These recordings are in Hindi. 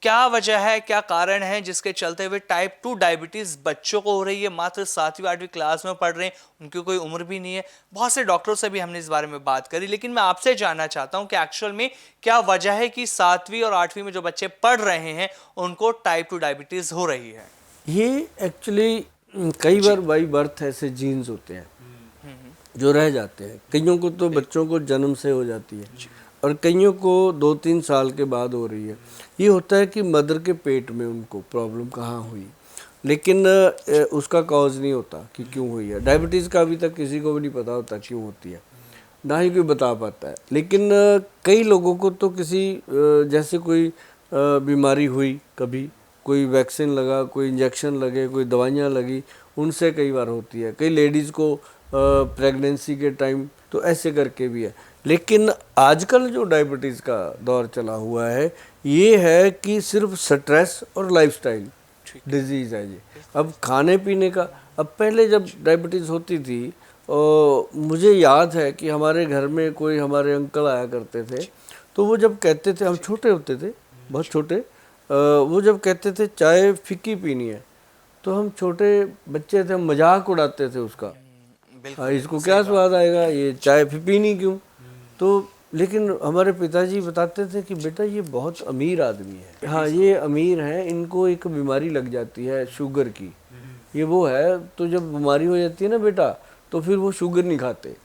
क्या वजह है, क्या कारण है जिसके चलते हुए टाइप 2 डायबिटीज बच्चों को हो रही है, मात्र 7वीं 8वीं क्लास में पढ़ रहे हैं, उनकी कोई उम्र भी नहीं है। बहुत से डॉक्टरों से भी हमने इस बारे में बात करी, लेकिन मैं आपसे जानना चाहता हूं कि एक्चुअल में क्या वजह है कि 7वीं और 8वीं में जो बच्चे पढ़ रहे हैं उनको टाइप 2 डायबिटीज हो रही है। ये एक्चुअली कई जी। बार बाई बर्थ ऐसे जीन्स होते हैं जो रह जाते हैं। कईयों को तो बच्चों को जन्म से हो जाती है और कईयों को 2-3 साल के बाद हो रही है। ये होता है कि मदर के पेट में उनको प्रॉब्लम कहाँ हुई, लेकिन उसका कॉज नहीं होता कि क्यों हुई है। डायबिटीज़ का अभी तक किसी को भी नहीं पता होता क्यों होती है, ना ही कोई बता पाता है। लेकिन कई लोगों को तो किसी जैसे कोई बीमारी हुई, कभी कोई वैक्सीन लगा, कोई इंजेक्शन लगे, कोई दवाइयाँ लगी, उनसे कई बार होती है। कई लेडीज़ को प्रेगनेंसी के टाइम, तो ऐसे करके भी है। लेकिन आजकल जो डायबिटीज़ का दौर चला हुआ है, ये है कि सिर्फ स्ट्रेस और लाइफस्टाइल डिजीज़ है ये। अब खाने पीने का, अब पहले जब डायबिटीज़ होती थी मुझे याद है कि हमारे घर में कोई हमारे अंकल आया करते थे, तो वो जब कहते थे, हम छोटे होते थे, बहुत छोटे, वो जब कहते थे चाय फीकी पीनी है, तो हम छोटे बच्चे थे, हम मजाक उड़ाते थे उसका। हाँ, बिल्कुल इसको सही क्या बात। स्वाद आएगा, ये चाय पीनी क्यों। तो लेकिन हमारे पिताजी बताते थे कि बेटा ये बहुत अमीर आदमी है, हाँ ये अमीर हैं, इनको एक बीमारी लग जाती है शुगर की, ये वो है, तो जब बीमारी हो जाती है ना बेटा, तो फिर वो शुगर नहीं खाते।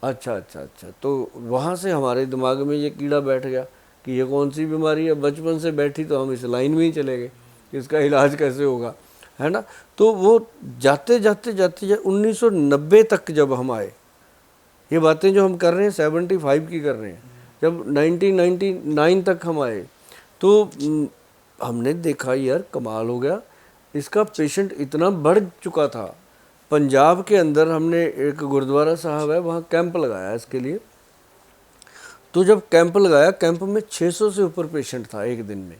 अच्छा अच्छा अच्छा, तो वहाँ से हमारे दिमाग में ये कीड़ा बैठ गया कि ये कौन सी बीमारी है। बचपन से बैठी तो हम इस लाइन में ही चले गए, इसका इलाज कैसे होगा, है ना। तो वो जाते जाते जाते 1990 तक जब हम आए, ये बातें जो हम कर रहे हैं 75 की कर रहे हैं, जब 1999 तक हम आए, तो हमने देखा यार कमाल हो गया, इसका पेशेंट इतना बढ़ चुका था। पंजाब के अंदर हमने एक गुरुद्वारा साहब है, वहाँ कैंप लगाया इसके लिए। तो जब कैंप लगाया, कैंप में 600 से ऊपर पेशेंट था एक दिन में,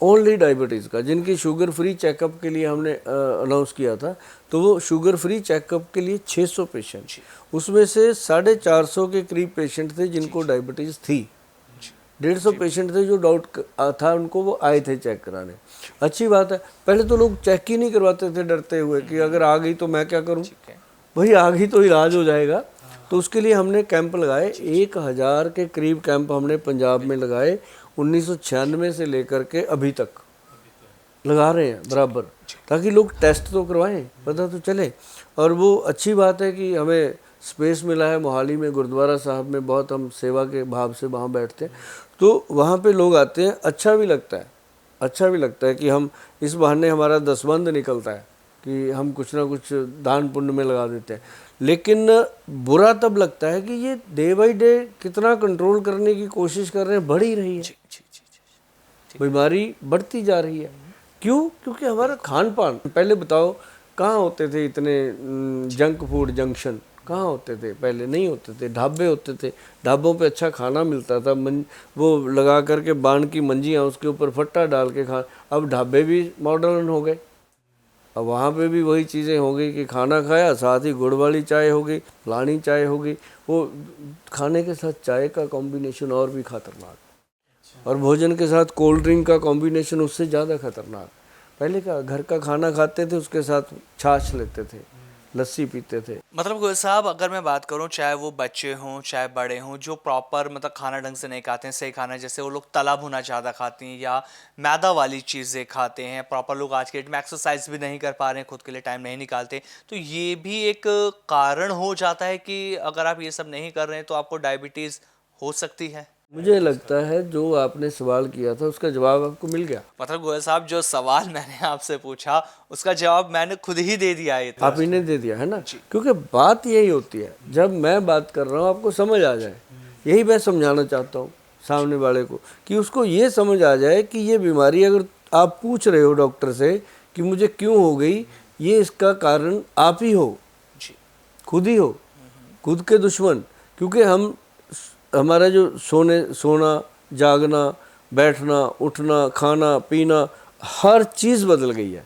ओनली डायबिटीज़ का, जिनकी शुगर फ्री चेकअप के लिए हमने अनाउंस किया था। तो वो शुगर फ्री चेकअप के लिए 600 पेशेंट, उसमें से 450 के करीब पेशेंट थे जिनको डायबिटीज़ थी। 150 पेशेंट थे जो डाउट था उनको, वो आए थे चेक कराने। अच्छी बात है, पहले तो लोग चेक ही नहीं करवाते थे डरते हुए कि अगर आ गई तो मैं क्या करूं, भाई आ गई तो इलाज हो जाएगा। तो उसके लिए हमने कैंप लगाए, 1000 के करीब कैंप हमने पंजाब में लगाए, 1996 से लेकर के अभी तक लगा रहे हैं बराबर, ताकि लोग टेस्ट तो करवाएं, पता तो चले। और वो अच्छी बात है कि हमें स्पेस मिला है मोहाली में, गुरुद्वारा साहब में, बहुत हम सेवा के भाव से वहाँ बैठते हैं, तो वहाँ पे लोग आते हैं, अच्छा भी लगता है, अच्छा भी लगता है कि हम इस बहाने हमारा दसबंध निकलता है कि हम कुछ ना कुछ दान पुण्य में लगा देते हैं। लेकिन बुरा तब लगता है कि ये डे बाई डे कितना कंट्रोल करने की कोशिश कर रहे हैं, बढ़ ही रही है, बीमारी बढ़ती जा रही है। क्यों? क्योंकि हमारा खान पान, पहले बताओ कहाँ होते थे इतने जंक फूड जंक्शन, कहाँ होते थे, पहले नहीं होते थे। ढाबे होते थे, ढाबों पे अच्छा खाना मिलता था, वो लगा करके बाण की मंजियाँ, उसके ऊपर फट्टा डाल के खा। अब ढाबे भी मॉडर्न हो गए, अब वहाँ पे भी वही चीज़ें हो गई कि खाना खाया, साथ ही गुड़ वाली चाय हो गई, फलानी चाय हो गई। वो खाने के साथ चाय का कॉम्बिनेशन और भी खतरनाक, और भोजन के साथ कोल्ड ड्रिंक का कॉम्बिनेशन उससे ज़्यादा खतरनाक। पहले का घर का खाना खाते थे, उसके साथ छाछ लेते थे, लस्सी पीते थे। मतलब गोयल साहब, अगर मैं बात करूं, चाहे वो बच्चे हों चाहे बड़े हों, जो प्रॉपर मतलब खाना ढंग से नहीं खाते हैं, सही खाना, जैसे वो लोग तला भुना ज़्यादा खाते हैं या मैदा वाली चीज़ें खाते हैं, प्रॉपर लोग आज के डेट में एक्सरसाइज भी नहीं कर पा रहे हैं, खुद के लिए टाइम नहीं निकालते, तो ये भी एक कारण हो जाता है कि अगर आप ये सब नहीं कर रहे हैं तो आपको डायबिटीज़ हो सकती है। मुझे लगता है जो आपने सवाल किया था उसका जवाब आपको मिल गया। मतलब गोयल साहब, जो सवाल मैंने आपसे पूछा उसका जवाब मैंने खुद ही दे दिया है, तो आप इन्हें दे दिया है ना, क्योंकि बात यही होती है, जब मैं बात कर रहा हूँ आपको समझ आ जाए, यही मैं समझाना चाहता हूँ सामने वाले को, कि उसको ये समझ आ जाए कि ये बीमारी, अगर आप पूछ रहे हो डॉक्टर से कि मुझे क्यों हो गई, ये इसका कारण आप ही हो, खुद ही हो, खुद के दुश्मन। क्योंकि हमारा जो सोना जागना, बैठना, उठना, खाना पीना, हर चीज़ बदल गई है।